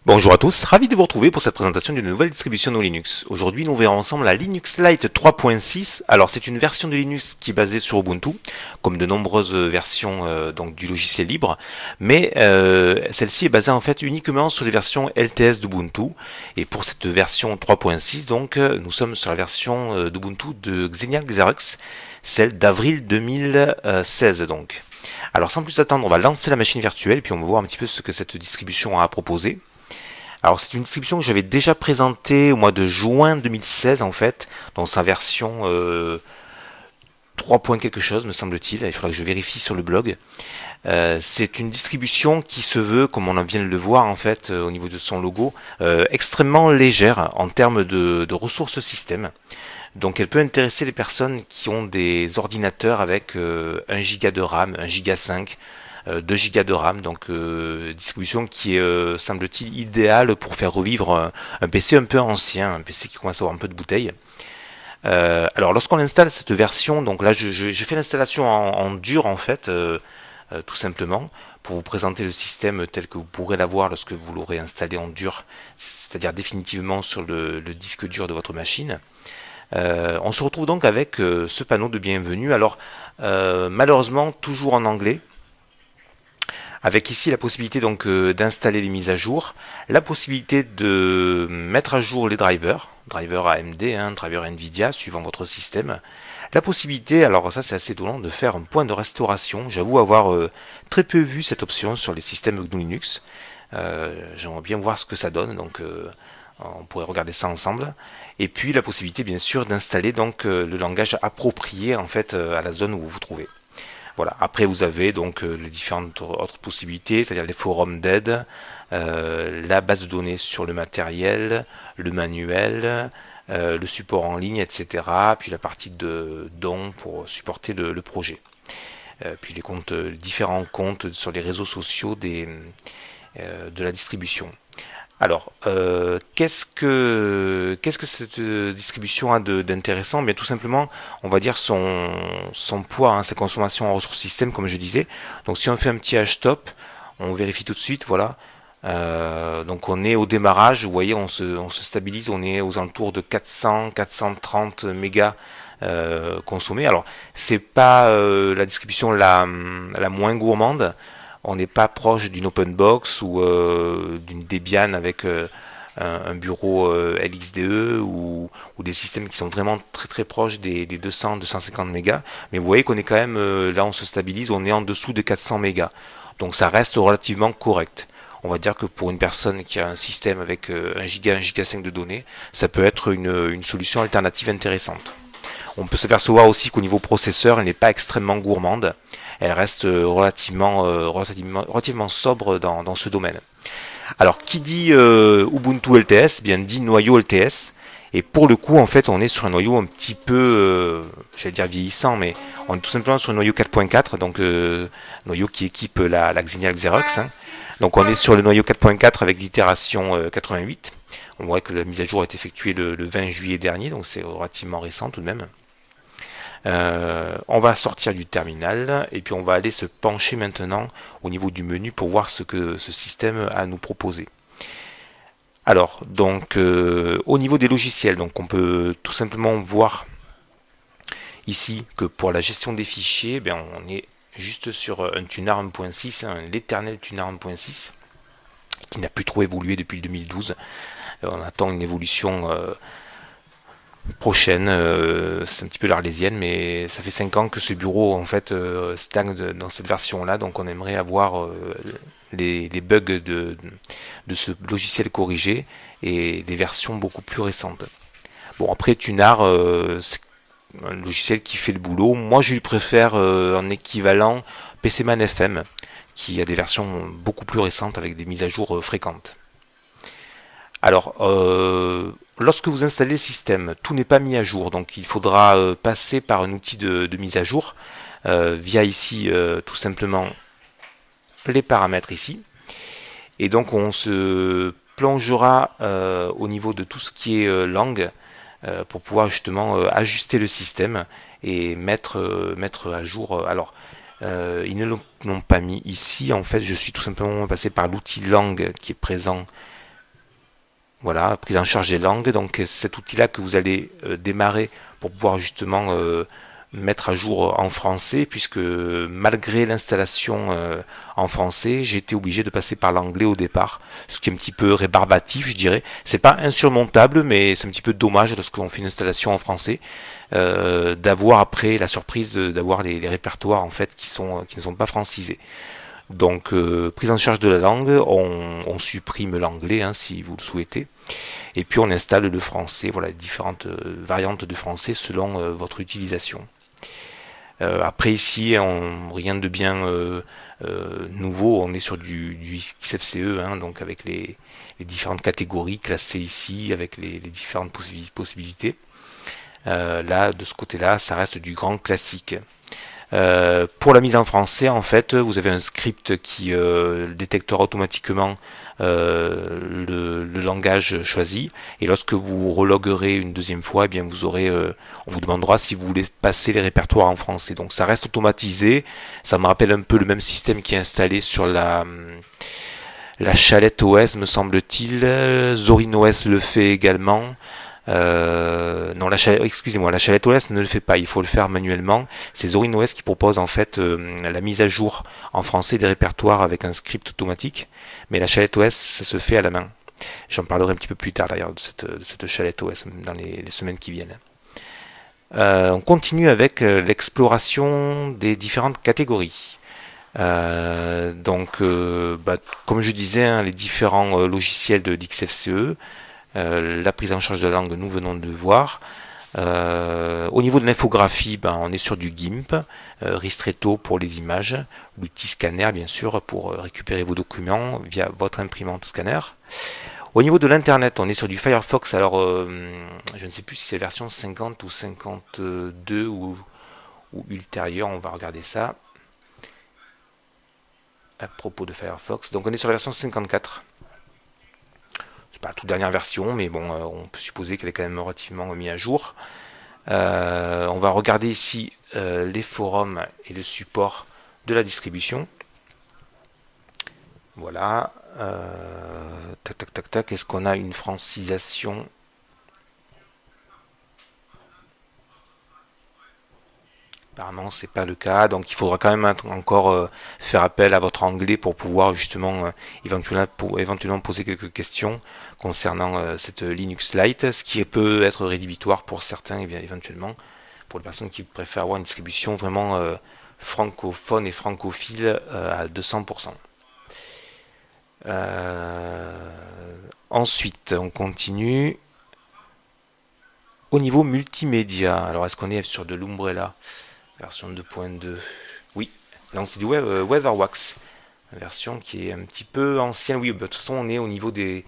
Bonjour à tous, ravi de vous retrouver pour cette présentation d'une nouvelle distribution de Linux. Aujourd'hui, nous verrons ensemble la Linux Lite 3.6. Alors, c'est une version de Linux qui est basée sur Ubuntu, comme de nombreuses versions donc du logiciel libre, mais celle-ci est basée en fait uniquement sur les versions LTS d'Ubuntu. Et pour cette version 3.6, donc, nous sommes sur la version d'Ubuntu de Xenial Xerox, celle d'avril 2016 donc. Alors, sans plus attendre, on va lancer la machine virtuelle et puis on va voir un petit peu ce que cette distribution a à proposer. Alors c'est une distribution que j'avais déjà présentée au mois de juin 2016 en fait, dans sa version 3 points quelque chose me semble-t-il, il faudra que je vérifie sur le blog. C'est une distribution qui se veut, comme on vient de le voir en fait au niveau de son logo, extrêmement légère en termes de ressources système. Donc elle peut intéresser les personnes qui ont des ordinateurs avec 1 Go de RAM, 1 Go 5, 2 Go de RAM, donc distribution qui est, semble-t-il, idéale pour faire revivre un PC un peu ancien, un PC qui commence à avoir un peu de bouteille. Alors lorsqu'on installe cette version, donc là je fais l'installation en dur en fait, tout simplement, pour vous présenter le système tel que vous pourrez l'avoir lorsque vous l'aurez installé en dur, c'est-à-dire définitivement sur le disque dur de votre machine. On se retrouve donc avec ce panneau de bienvenue, alors malheureusement toujours en anglais, avec ici la possibilité donc d'installer les mises à jour, la possibilité de mettre à jour les drivers AMD, drivers Nvidia, suivant votre système, la possibilité, alors ça c'est assez étonnant, de faire un point de restauration. J'avoue avoir très peu vu cette option sur les systèmes GNU Linux. J'aimerais bien voir ce que ça donne, donc on pourrait regarder ça ensemble. Et puis la possibilité bien sûr d'installer donc le langage approprié en fait à la zone où vous vous trouvez. Voilà. Après, vous avez donc les différentes autres possibilités, c'est-à-dire les forums d'aide, la base de données sur le matériel, le manuel, le support en ligne, etc. Puis la partie de dons pour supporter le projet. Puis les comptes, différents comptes sur les réseaux sociaux de la distribution. Alors, qu'est-ce que cette distribution a d'intéressant? Bien tout simplement, on va dire son poids, sa consommation en ressources système, comme je disais. Donc si on fait un petit htop, on vérifie tout de suite, voilà. Donc on est au démarrage, vous voyez, on se stabilise, on est aux alentours de 400-430 mégas consommés. Alors, c'est pas la distribution la moins gourmande. On n'est pas proche d'une open box ou d'une Debian avec un bureau LXDE ou des systèmes qui sont vraiment très très proches des 200-250 mégas. Mais vous voyez qu'on est quand même, là on se stabilise, on est en dessous de 400 mégas. Donc ça reste relativement correct. On va dire que pour une personne qui a un système avec 1 giga, 1 giga 5 de données, ça peut être une solution alternative intéressante. On peut s'apercevoir aussi qu'au niveau processeur, elle n'est pas extrêmement gourmande. Elle reste relativement sobre dans ce domaine. Alors, qui dit Ubuntu LTS, bien dit noyau LTS. Et pour le coup, en fait, on est sur un noyau un petit peu, j'allais dire vieillissant, mais on est tout simplement sur un noyau 4.4, donc noyau qui équipe la Xenial Xerox. Donc on est sur le noyau 4.4 avec l'itération 88. On voit que la mise à jour est effectuée le 20 juillet dernier, donc c'est relativement récent tout de même. On va sortir du terminal et puis on va aller se pencher maintenant au niveau du menu pour voir ce que ce système a à nous proposer. Alors, donc, au niveau des logiciels, donc on peut tout simplement voir ici que pour la gestion des fichiers, on est juste sur un TUNAR 1.6, l'éternel TUNAR 1.6, qui n'a plus trop évolué depuis 2012. On attend une évolution prochaine, c'est un petit peu l'arlésienne, mais ça fait 5 ans que ce bureau en fait stagne dans cette version là, donc on aimerait avoir les bugs de ce logiciel corrigé et des versions beaucoup plus récentes. Bon, après TUNAR, c'est un logiciel qui fait le boulot. Moi je lui préfère un équivalent PCman FM qui a des versions beaucoup plus récentes avec des mises à jour fréquentes. Alors, lorsque vous installez le système, tout n'est pas mis à jour, donc il faudra passer par un outil de mise à jour via ici tout simplement les paramètres ici. Et donc on se plongera au niveau de tout ce qui est langue pour pouvoir justement ajuster le système et mettre à jour. Alors, ils ne l'ont pas mis ici, en fait je suis tout simplement passé par l'outil langue qui est présent Voilà, prise en charge des langues. Donc c'est cet outil-là que vous allez démarrer pour pouvoir justement mettre à jour en français, puisque malgré l'installation en français, j'ai été obligé de passer par l'anglais au départ, ce qui est un petit peu rébarbatif, je dirais. C'est pas insurmontable, mais c'est un petit peu dommage lorsqu'on fait une installation en français, d'avoir après la surprise d'avoir les répertoires en fait qui ne sont pas francisés. Donc, prise en charge de la langue, on supprime l'anglais hein, si vous le souhaitez, et puis on installe le français, voilà, différentes variantes de français selon votre utilisation. Après ici, rien de bien nouveau, on est sur du XFCE, hein, donc avec les différentes catégories classées ici, avec les différentes possibilités. Là, de ce côté-là, ça reste du grand classique. Pour la mise en français, en fait, vous avez un script qui détectera automatiquement le langage choisi. Et lorsque vous reloguerez une deuxième fois, eh bien vous aurez, on vous demandera si vous voulez passer les répertoires en français. Donc ça reste automatisé. Ça me rappelle un peu le même système qui est installé sur la Chalette OS, me semble-t-il. Zorin OS le fait également. Non, excusez-moi, la Chalette OS ne le fait pas, il faut le faire manuellement. C'est Zorin OS qui propose en fait la mise à jour en français des répertoires avec un script automatique, mais la Chalette OS, ça se fait à la main. J'en parlerai un petit peu plus tard d'ailleurs de cette Chalette OS dans les semaines qui viennent. On continue avec l'exploration des différentes catégories. Comme je disais, hein, les différents logiciels de l'XFCE, la prise en charge de la langue, nous venons de le voir. Au niveau de l'infographie, on est sur du GIMP, Ristretto pour les images, l'outil scanner bien sûr pour récupérer vos documents via votre imprimante scanner. Au niveau de l'internet, on est sur du Firefox. Alors, je ne sais plus si c'est la version 50 ou 52 ou ultérieure, on va regarder ça. À propos de Firefox, donc on est sur la version 54. Pas la toute dernière version, mais bon, on peut supposer qu'elle est quand même relativement mise à jour. On va regarder ici les forums et le support de la distribution. Voilà. Tac, tac, tac, tac. Est-ce qu'on a une francisation? Apparemment, c'est pas le cas, donc il faudra quand même encore faire appel à votre anglais pour pouvoir justement éventuellement poser quelques questions concernant cette Linux Lite, ce qui peut être rédhibitoire pour certains, et bien éventuellement pour les personnes qui préfèrent avoir une distribution vraiment francophone et francophile à 200%. Ensuite, on continue. Au niveau multimédia, alors est-ce qu'on est sur de l'Umbrella version 2.2? Oui, donc c'est du WeatherWax, une version qui est un petit peu ancienne. Oui, de toute façon, on est au niveau des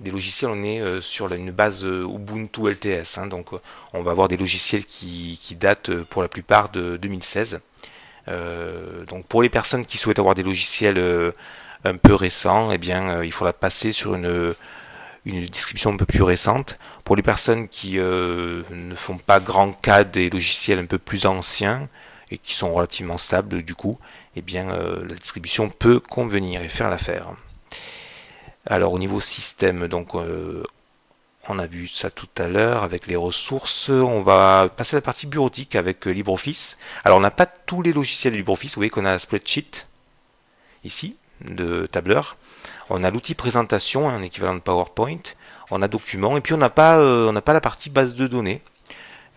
logiciels, on est sur une base Ubuntu LTS. Hein, donc, on va avoir des logiciels qui datent pour la plupart de 2016. Donc, pour les personnes qui souhaitent avoir des logiciels un peu récents, eh bien, il faudra passer sur une distribution un peu plus récente. Pour les personnes qui ne font pas grand cas des logiciels un peu plus anciens et qui sont relativement stables, du coup, eh bien, la distribution peut convenir et faire l'affaire. Alors, au niveau système, donc, on a vu ça tout à l'heure avec les ressources. On va passer à la partie bureautique avec LibreOffice. Alors, on n'a pas tous les logiciels de LibreOffice. Vous voyez qu'on a un spreadsheet ici, de tableur. On a l'outil présentation, un équivalent de PowerPoint. On a documents et puis on n'a pas la partie base de données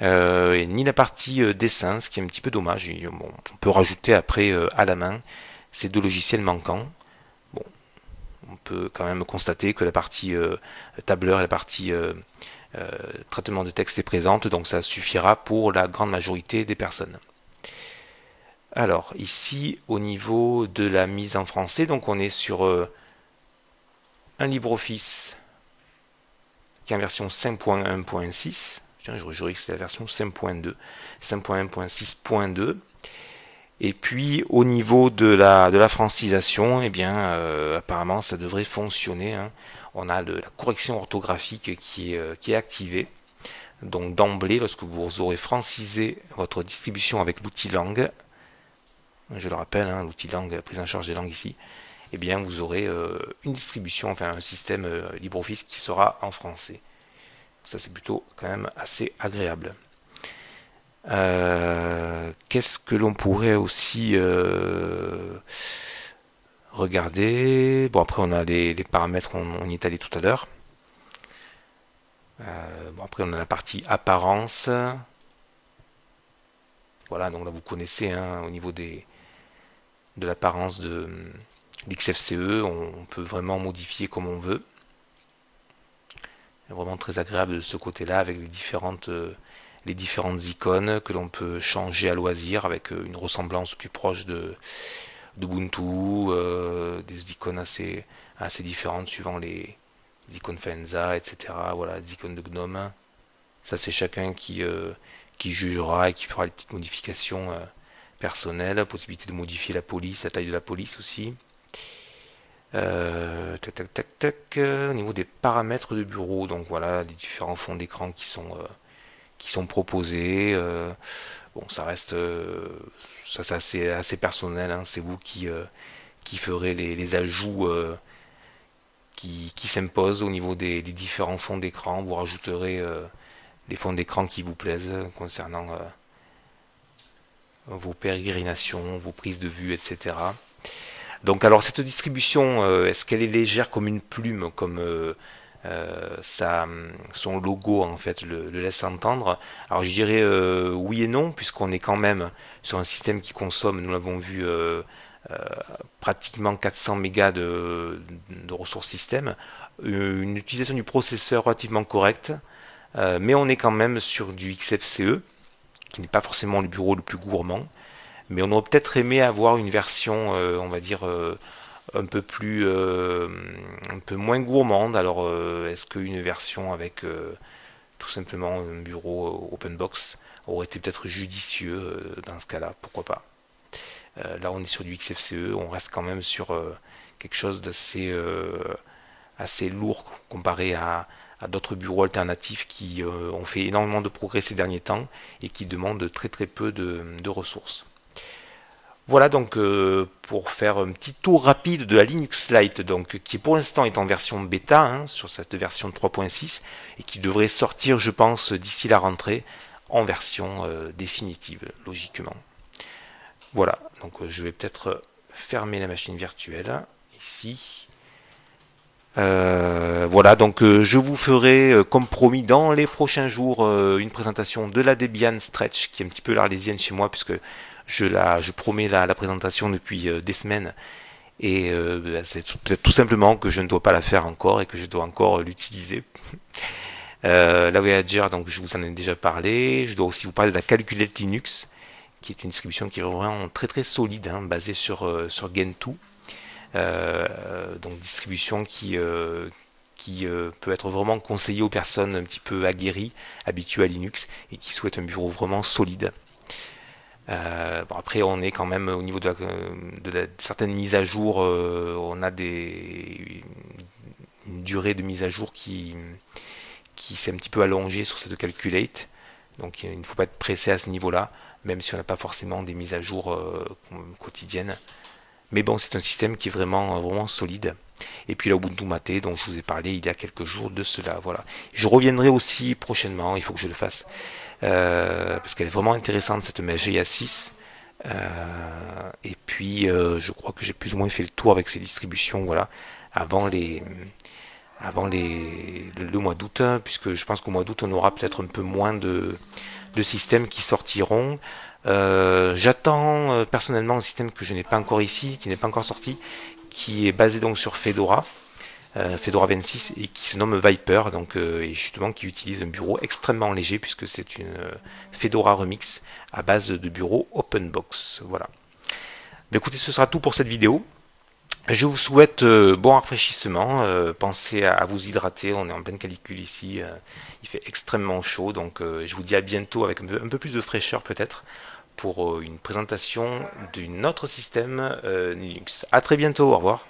ni la partie dessin, ce qui est un petit peu dommage. Et, bon, on peut rajouter après à la main ces deux logiciels manquants. Bon, on peut quand même constater que la partie tableur et la partie traitement de texte est présente, donc ça suffira pour la grande majorité des personnes. Alors ici au niveau de la mise en français, donc on est sur un LibreOffice qui est en version 5.1.6. Tiens, je jurais que c'est la version 5.2, 5.1.6.2. Et puis au niveau de la francisation, eh bien apparemment ça devrait fonctionner. Hein. On a la correction orthographique qui est activée. Donc d'emblée, lorsque vous aurez francisé votre distribution avec l'outil langue, je le rappelle, hein, l'outil langue, prise en charge des langues ici, eh bien vous aurez une distribution, enfin un système LibreOffice qui sera en français. Ça c'est plutôt quand même assez agréable. Qu'est-ce que l'on pourrait aussi regarder? Bon, après on a les paramètres, on y est allé tout à l'heure. Bon, après on a la partie apparence. Voilà, donc là vous connaissez au niveau de l'apparence d'XFCE, on peut vraiment modifier comme on veut. C'est vraiment très agréable de ce côté-là avec les différentes icônes que l'on peut changer à loisir avec une ressemblance plus proche d'Ubuntu, des icônes assez différentes suivant les icônes Fenza, etc. Voilà, des icônes de GNOME. Ça c'est chacun qui jugera et qui fera les petites modifications personnelles. Possibilité de modifier la police, la taille de la police aussi. Tac, tac, tac, tac. Au niveau des paramètres de bureau, donc voilà, les différents fonds d'écran qui sont proposés. Bon, ça reste, ça c'est assez personnel. Hein. C'est vous qui ferez les ajouts qui s'imposent au niveau des différents fonds d'écran. Vous rajouterez les fonds d'écran qui vous plaisent concernant vos pérégrinations, vos prises de vue, etc. Donc alors cette distribution, est-ce qu'elle est légère comme une plume, comme son logo en fait le laisse entendre? Alors je dirais oui et non, puisqu'on est quand même sur un système qui consomme, nous l'avons vu, pratiquement 400 mégas de ressources système, une utilisation du processeur relativement correcte, mais on est quand même sur du XFCE, qui n'est pas forcément le bureau le plus gourmand, mais on aurait peut-être aimé avoir une version, on va dire, un peu moins gourmande. Alors, est-ce qu'une version avec tout simplement un bureau OpenBox aurait été peut-être judicieux dans ce cas-là? Pourquoi pas? Là, on est sur du XFCE, on reste quand même sur quelque chose d'assez assez lourd comparé à d'autres bureaux alternatifs qui ont fait énormément de progrès ces derniers temps et qui demandent très très peu de ressources. Voilà donc pour faire un petit tour rapide de la Linux Lite, donc qui pour l'instant est en version bêta, hein, sur cette version 3.6 et qui devrait sortir, je pense, d'ici la rentrée en version définitive, logiquement. Voilà, donc je vais peut-être fermer la machine virtuelle ici. Voilà, donc je vous ferai, comme promis, dans les prochains jours, une présentation de la Debian Stretch, qui est un petit peu l'arlésienne chez moi, puisque je promets la présentation depuis des semaines, et c'est peut-être tout simplement que je ne dois pas la faire encore, et que je dois encore l'utiliser. La Voyager, donc je vous en ai déjà parlé. Je dois aussi vous parler de la Calculette Linux, qui est une distribution qui est vraiment très très solide, hein, basée sur Gentoo. Donc distribution qui peut être vraiment conseillée aux personnes un petit peu aguerries, habituées à Linux et qui souhaitent un bureau vraiment solide. Bon, après on est quand même au niveau de certaines mises à jour, on a une durée de mise à jour qui s'est un petit peu allongée sur cette Calculate, donc il ne faut pas être pressé à ce niveau là, même si on n'a pas forcément des mises à jour quotidiennes. Mais bon, c'est un système qui est vraiment solide. Et puis la Ubuntu Mate, dont je vous ai parlé il y a quelques jours de cela. Voilà. Je reviendrai aussi prochainement, il faut que je le fasse, parce qu'elle est vraiment intéressante, cette GA6. Et puis, je crois que j'ai plus ou moins fait le tour avec ces distributions, voilà, avant le mois d'août, puisque je pense qu'au mois d'août, on aura peut-être un peu moins de systèmes qui sortiront. J'attends personnellement un système que je n'ai pas encore ici, qui n'est pas encore sorti, qui est basé donc sur Fedora, Fedora 26, et qui se nomme Viper, donc et justement qui utilise un bureau extrêmement léger puisque c'est une Fedora Remix à base de bureau OpenBox. Voilà. Mais écoutez, ce sera tout pour cette vidéo. Je vous souhaite bon rafraîchissement, pensez à vous hydrater, on est en pleine canicule ici, il fait extrêmement chaud, donc je vous dis à bientôt avec un peu plus de fraîcheur peut-être, pour une présentation d'un autre système Linux. A très bientôt, au revoir.